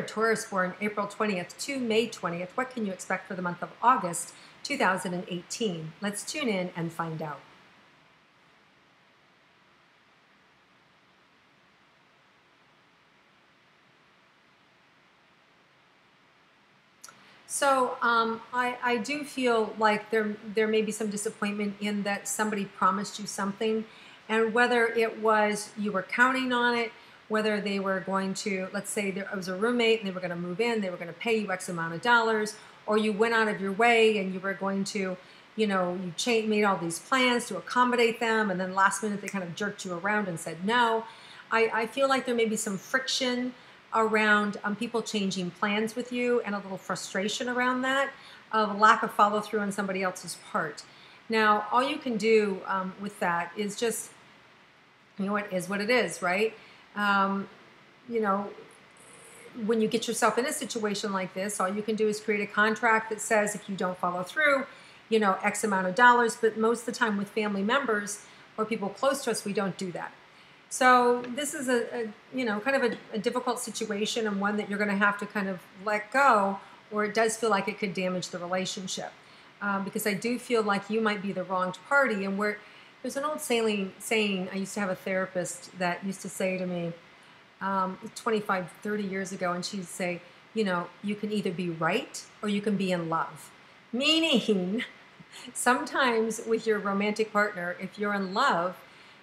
a Taurus born April 20th to May 20th, what can you expect for the month of August 2018? Let's tune in and find out. So I do feel like there may be some disappointment in that somebody promised you something, and whether it was you were counting on it, whether they were going to, let's say there was a roommate and they were going to move in, they were going to pay you X amount of dollars, or you went out of your way and you were going to, you know, made all these plans to accommodate them, and then last minute they kind of jerked you around and said no. I feel like there may be some friction around people changing plans with you, and a little frustration around that, of lack of follow through on somebody else's part. Now, all you can do with that is just, you know, it is what it is, right? You know, when you get yourself in a situation like this, all you can do is create a contract that says if you don't follow through, you know, X amount of dollars. But most of the time with family members or people close to us, we don't do that. So this is you know, kind of a difficult situation, and one that you're going to have to kind of let go, or it does feel like it could damage the relationship. Because I do feel like you might be the wronged party. And there's an old saying, I used to have a therapist that used to say to me 25, 30 years ago, and she'd say, you know, you can either be right or you can be in love. Meaning, sometimes with your romantic partner, if you're in love,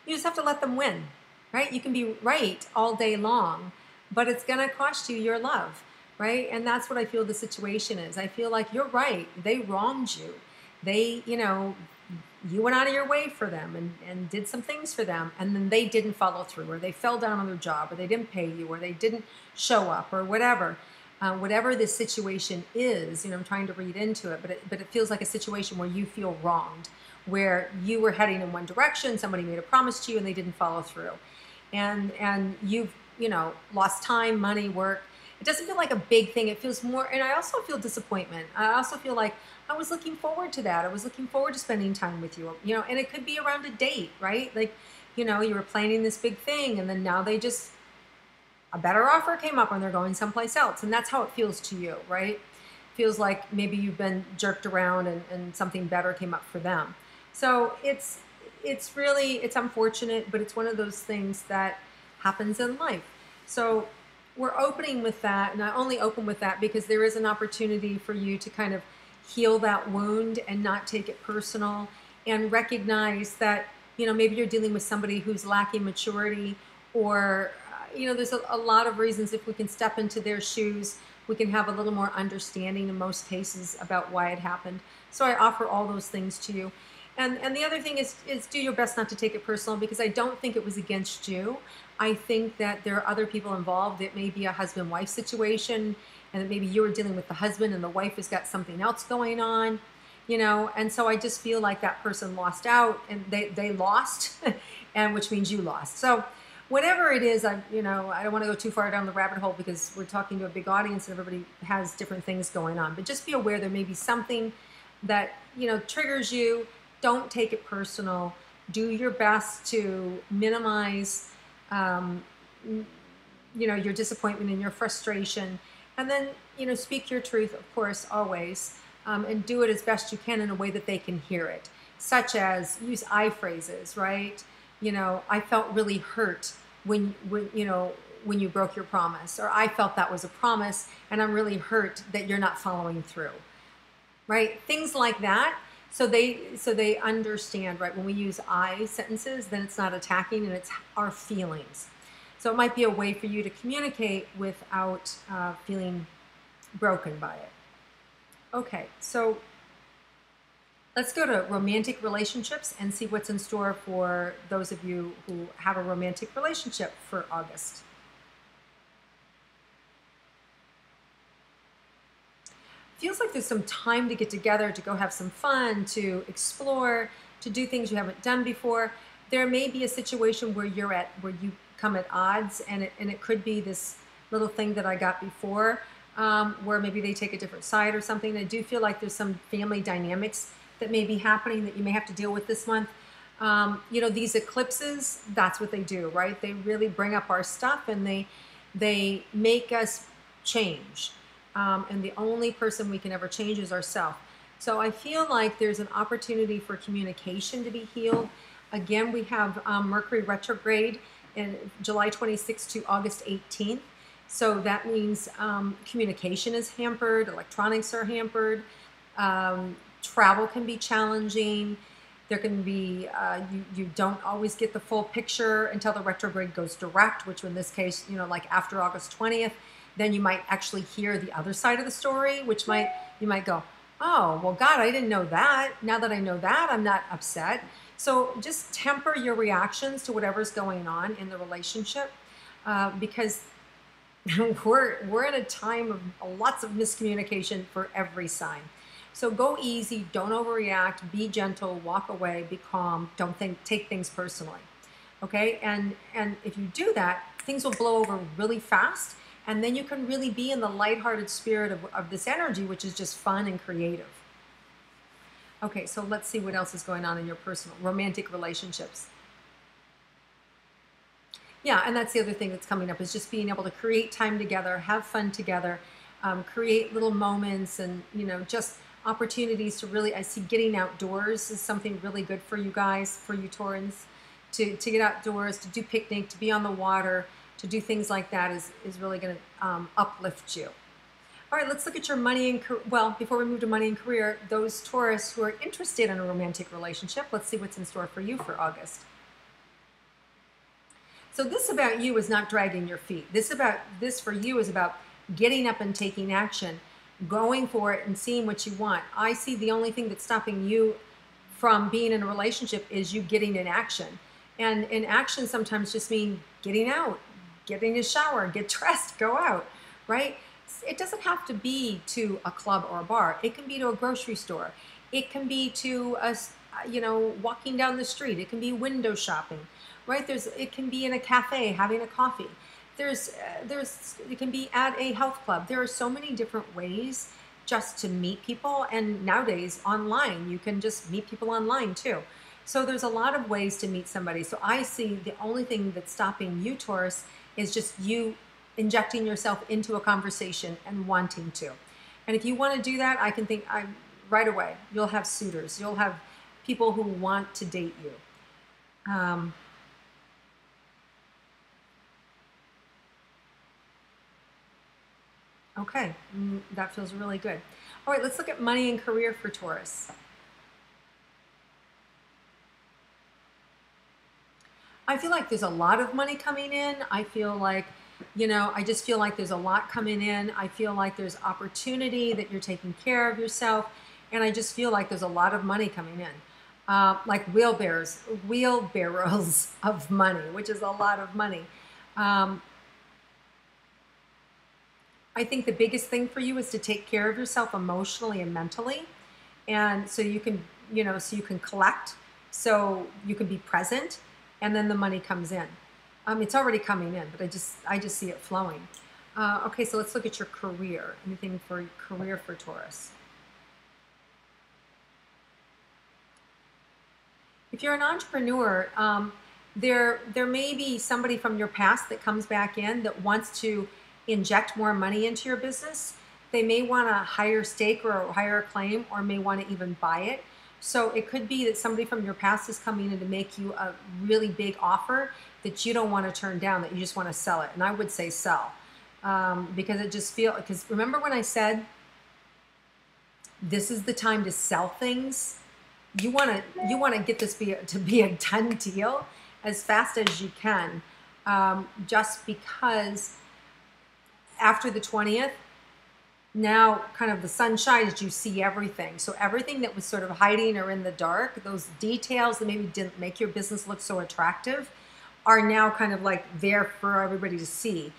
you just have to let them win. Right? You can be right all day long, but it's going to cost you your love, right? And that's what I feel the situation is. I feel like you're right. They wronged you. They, you know, you went out of your way for them and did some things for them, and then they didn't follow through, or they fell down on their job, or they didn't pay you, or they didn't show up, or whatever. Whatever this situation is, you know, I'm trying to read into it, but it feels like a situation where you feel wronged, where you were heading in one direction, somebody made a promise to you, and they didn't follow through. And you've, you know, lost time, money, work. It doesn't feel like a big thing. It feels more, and I also feel disappointment. I also feel like I was looking forward to that. I was looking forward to spending time with you, you know, and it could be around a date, right? Like, you know, you were planning this big thing, and then now a better offer came up and they're going someplace else. And that's how it feels to you, right? Feels like maybe you've been jerked around and something better came up for them. So it's unfortunate, but it's one of those things that happens in life. So we're opening with that, and I only open with that because there is an opportunity for you to kind of heal that wound and not take it personal, and recognize that, you know, maybe you're dealing with somebody who's lacking maturity, or, you know, there's a lot of reasons. If we can step into their shoes, we can have a little more understanding in most cases about why it happened. So I offer all those things to you. And the other thing is do your best not to take it personal, because I don't think it was against you. I think that there are other people involved. It may be a husband-wife situation, and that maybe you were dealing with the husband and the wife has got something else going on, you know. And so I just feel like that person lost out, and they lost, and which means you lost. So whatever it is, you know, I don't want to go too far down the rabbit hole because we're talking to a big audience and everybody has different things going on. But just be aware there may be something that, you know, triggers you. Don't take it personal. Do your best to minimize, you know, your disappointment and your frustration. And then, you know, speak your truth, of course, always, and do it as best you can in a way that they can hear it, such as use I phrases, right? You know, I felt really hurt when you broke your promise, or I felt that was a promise and I'm really hurt that you're not following through, right? Things like that. So they understand, right? When we use I sentences, then it's not attacking, and it's our feelings. So it might be a way for you to communicate without feeling broken by it. Okay, so let's go to romantic relationships and see what's in store for those of you who have a romantic relationship for August. Feels like there's some time to get together, to go have some fun, to explore, to do things you haven't done before. There may be a situation where you come at odds, and it could be this little thing that I got before, where maybe they take a different side or something. I do feel like there's some family dynamics that may be happening that you may have to deal with this month. You know, these eclipses, that's what they do, right? They really bring up our stuff, and they make us change. And the only person we can ever change is ourselves. So I feel like there's an opportunity for communication to be healed. Again, we have Mercury retrograde in July 26th to August 18th. So that means communication is hampered, electronics are hampered, travel can be challenging. There can be, you don't always get the full picture until the retrograde goes direct, which in this case, like after August 20th, then you might actually hear the other side of the story, which you might go, oh, well, God, I didn't know that. Now that I know that, I'm not upset. So just temper your reactions to whatever's going on in the relationship, because we're in a time of lots of miscommunication for every sign. So go easy, don't overreact, be gentle, walk away, be calm, don't take things personally. Okay? And if you do that, things will blow over really fast, and then you can really be in the lighthearted spirit of this energy, which is just fun and creative. Okay, so let's see what else is going on in your personal romantic relationships. Yeah, and that's the other thing that's coming up, is just being able to create time together, have fun together, create little moments, and just opportunities to really, I see getting outdoors is something really good for you guys, for you Taurans, to get outdoors, to do picnic, to be on the water, to do things like that is really going to uplift you. All right, let's look at your money and well, before we move to money and career, those Taurus who are interested in a romantic relationship, let's see what's in store for you for August. So this about you is not dragging your feet. This for you is about getting up and taking action, going for it and seeing what you want. I see the only thing that's stopping you from being in a relationship is you getting in action. And in action sometimes just mean getting out, getting a shower, get dressed, go out, right? It doesn't have to be to a club or a bar. It can be to a grocery store. It can be to walking down the street. It can be window shopping, right? It can be in a cafe having a coffee. It can be at a health club. There are so many different ways just to meet people, and nowadays online you can just meet people online too. So there's a lot of ways to meet somebody. So I see the only thing that's stopping you, Taurus, is just you injecting yourself into a conversation and wanting to. And if you want to do that, I can think right away you'll have suitors. You'll have people who want to date you. Okay, that feels really good. All right, let's look at money and career for Taurus. I feel like there's a lot of money coming in. I feel like, I just feel like there's a lot coming in. I feel like there's opportunity, that you're taking care of yourself. And I just feel like there's a lot of money coming in. Like wheelbarrows of money, which is a lot of money. I think the biggest thing for you is to take care of yourself emotionally and mentally. And so you can, collect, so you can be present, and then the money comes in. It's already coming in, but I just see it flowing. Okay, so let's look at your career. Anything for career for Taurus? If you're an entrepreneur, there may be somebody from your past that comes back in that wants to inject more money into your business. They may want a higher stake or a higher claim, or may want to even buy it. So it could be that somebody from your past is coming in to make you a really big offer that you don't want to turn down, that you just want to sell it. And I would say sell, because remember when I said this is the time to sell things? You want to get this to be a done deal as fast as you can, just because after the 20th, now kind of the sun shines, you see everything. So everything that was sort of hiding or in the dark, those details that maybe didn't make your business look so attractive, are now kind of like there for everybody to see.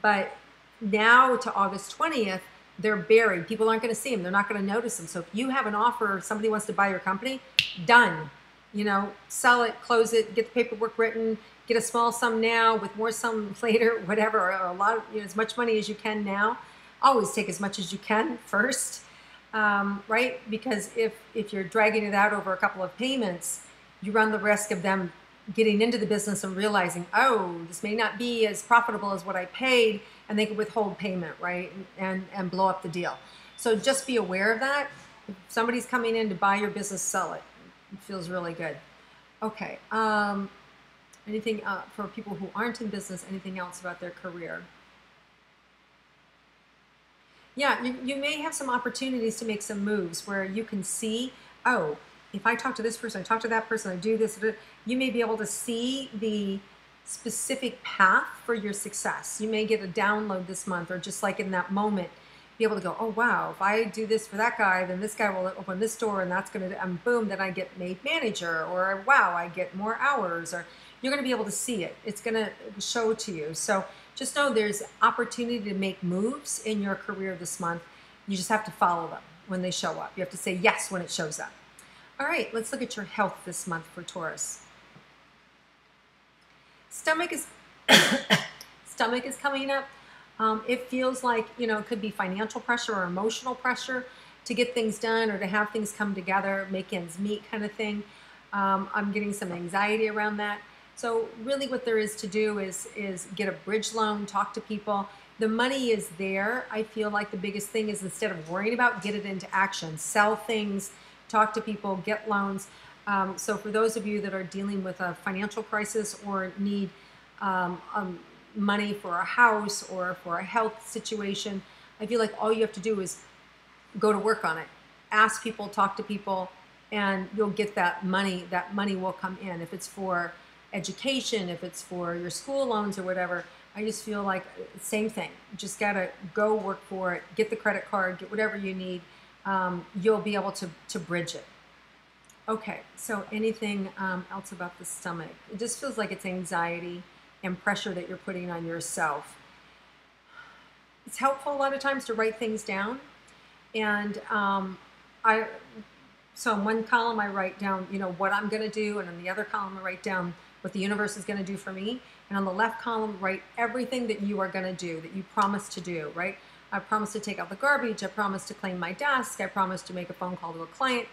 But now to August 20th, they're buried. People aren't going to see them. They're not going to notice them. So if you have an offer, somebody wants to buy your company, done. Sell it, close it, get the paperwork written, get a small sum now with more sum later, whatever, or a lot of, as much money as you can now. Always take as much as you can first, right? Because if you're dragging it out over a couple of payments, you run the risk of them getting into the business and realizing, oh, this may not be as profitable as what I paid, and they could withhold payment, right? And blow up the deal. So just be aware of that. If somebody's coming in to buy your business, sell it. It feels really good. Okay. Anything for people who aren't in business, anything else about their career? Yeah, you may have some opportunities to make some moves where you can see, oh, if I talk to this person, I talk to that person, I do this, you may be able to see the specific path for your success. You may get a download this month, or just like in that moment, be able to go, oh, wow, if I do this for that guy, then this guy will open this door, and that's going to, and boom, then I get made manager, or wow, I get more hours, or you're going to be able to see it. It's going to show to you. So just know there's opportunity to make moves in your career this month. You just have to follow them when they show up. You have to say yes when it shows up. All right, let's look at your health this month for Taurus. Stomach is stomach is coming up. It feels like, it could be financial pressure or emotional pressure to get things done or to have things come together, make ends meet kind of thing. I'm getting some anxiety around that. So really what there is to do is get a bridge loan, talk to people. The money is there. I feel like the biggest thing is, instead of worrying about, get it into action. Sell things, talk to people, get loans. So for those of you that are dealing with a financial crisis or need money for a house or for a health situation, I feel like all you have to do is go to work on it. Ask people, talk to people, and you'll get that money. That money will come in. If it's for education, if it's for your school loans or whatever, I just feel like same thing. You just gotta go work for it, get the credit card, get whatever you need. You'll be able to bridge it. Okay, so anything else about the stomach? It just feels like it's anxiety and pressure that you're putting on yourself. It's helpful a lot of times to write things down. And so in one column I write down, what I'm gonna do, and in the other column I write down what the universe is gonna do for me. And on the left column, write everything that you are gonna do, that you promise to do, right? I promise to take out the garbage, I promise to clean my desk, I promise to make a phone call to a client.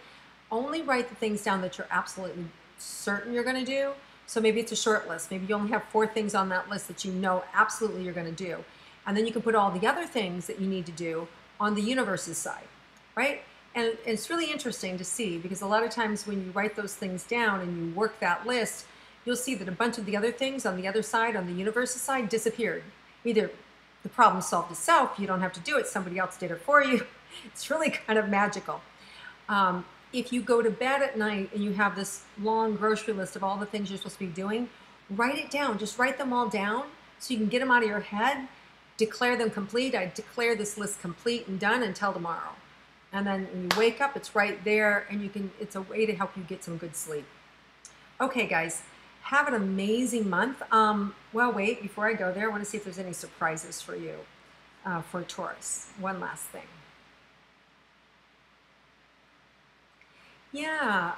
Only write the things down that you're absolutely certain you're gonna do. So maybe it's a short list. Maybe you only have 4 things on that list that you know absolutely you're gonna do. And then you can put all the other things that you need to do on the universe's side, right? And it's really interesting to see, because a lot of times when you write those things down and you work that list, you'll see that a bunch of the other things on the other side, on the universe's side, disappeared. Either the problem solved itself, you don't have to do it, somebody else did it for you. It's really kind of magical. If you go to bed at night and you have this long grocery list of all the things you're supposed to be doing, write it down. Just write them all down so you can get them out of your head, declare them complete. I declare this list complete and done until tomorrow. And then when you wake up, it's right there, and it's a way to help you get some good sleep. Okay, guys, have an amazing month. Well, wait, before I go there, I want to see if there's any surprises for you for Taurus. One last thing. Yeah,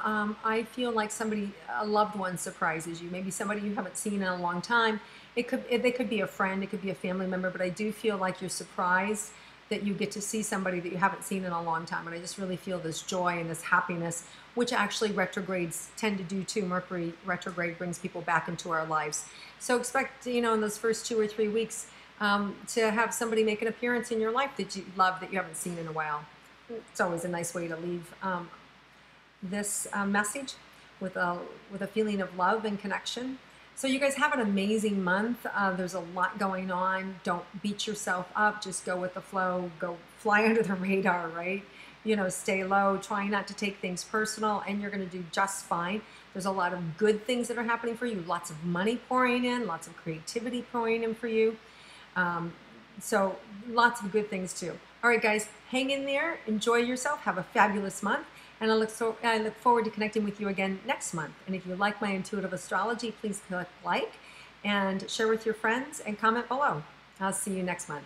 I feel like a loved one surprises you. Maybe somebody you haven't seen in a long time. They could be a friend, it could be a family member, but I do feel like you're surprised that you get to see somebody that you haven't seen in a long time. And I just really feel this joy and this happiness, which actually retrogrades tend to do too. Mercury retrograde brings people back into our lives. So expect, in those first 2 or 3 weeks to have somebody make an appearance in your life that you love, that you haven't seen in a while. It's always a nice way to leave this message with a feeling of love and connection. So you guys have an amazing month. There's a lot going on. Don't beat yourself up. Just go with the flow. Go fly under the radar, right? Stay low. Try not to take things personal, and you're going to do just fine. There's a lot of good things that are happening for you. Lots of money pouring in. Lots of creativity pouring in for you. So lots of good things too. All right, guys, hang in there. Enjoy yourself. Have a fabulous month. And I look forward to connecting with you again next month. And if you like my intuitive astrology, please click like and share with your friends and comment below. I'll see you next month.